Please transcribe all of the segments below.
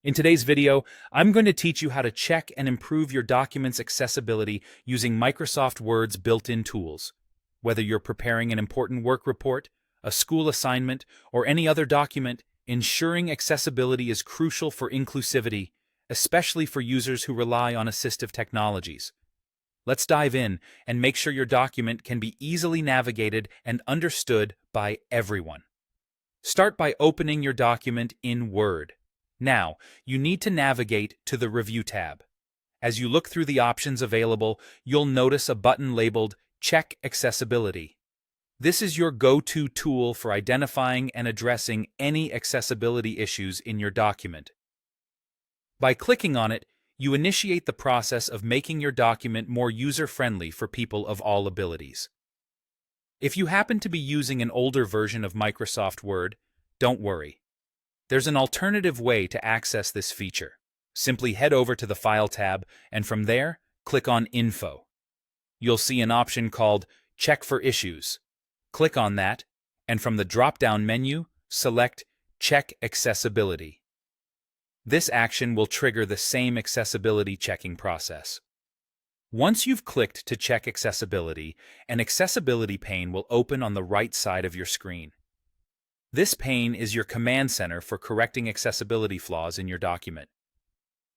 In today's video, I'm going to teach you how to check and improve your document's accessibility using Microsoft Word's built-in tools. Whether you're preparing an important work report, a school assignment, or any other document, ensuring accessibility is crucial for inclusivity, especially for users who rely on assistive technologies. Let's dive in and make sure your document can be easily navigated and understood by everyone. Start by opening your document in Word. Now, you need to navigate to the Review tab. As you look through the options available, you'll notice a button labeled Check Accessibility. This is your go-to tool for identifying and addressing any accessibility issues in your document. By clicking on it, you initiate the process of making your document more user-friendly for people of all abilities. If you happen to be using an older version of Microsoft Word, don't worry. There's an alternative way to access this feature. Simply head over to the File tab, and from there, click on Info. You'll see an option called Check for Issues. Click on that, and from the drop-down menu, select Check Accessibility. This action will trigger the same accessibility checking process. Once you've clicked to check accessibility, an accessibility pane will open on the right side of your screen. This pane is your command center for correcting accessibility flaws in your document.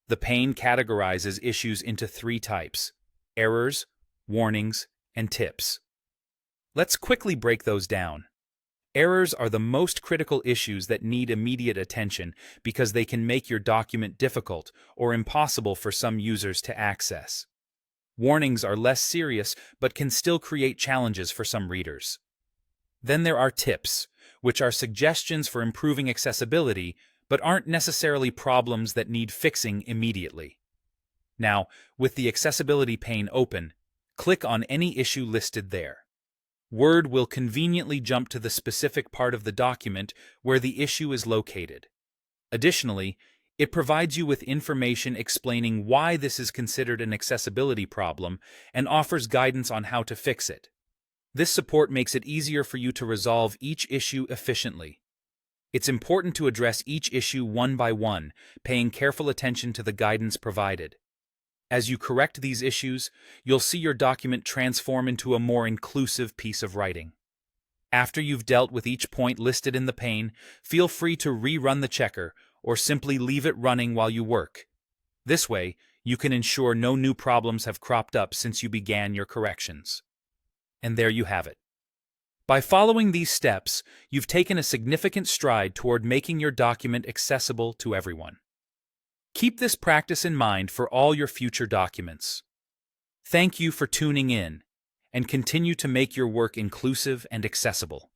The pane categorizes issues into 3 types: errors, warnings, and tips. Let's quickly break those down. Errors are the most critical issues that need immediate attention because they can make your document difficult or impossible for some users to access. Warnings are less serious but can still create challenges for some readers. Then there are tips, which are suggestions for improving accessibility but aren't necessarily problems that need fixing immediately. Now, with the accessibility pane open, click on any issue listed there. Word will conveniently jump to the specific part of the document where the issue is located. Additionally, it provides you with information explaining why this is considered an accessibility problem and offers guidance on how to fix it. This support makes it easier for you to resolve each issue efficiently. It's important to address each issue one by one, paying careful attention to the guidance provided. As you correct these issues, you'll see your document transform into a more inclusive piece of writing. After you've dealt with each point listed in the pane, feel free to rerun the checker or simply leave it running while you work. This way, you can ensure no new problems have cropped up since you began your corrections. And there you have it. By following these steps, you've taken a significant stride toward making your document accessible to everyone. Keep this practice in mind for all your future documents. Thank you for tuning in, and continue to make your work inclusive and accessible.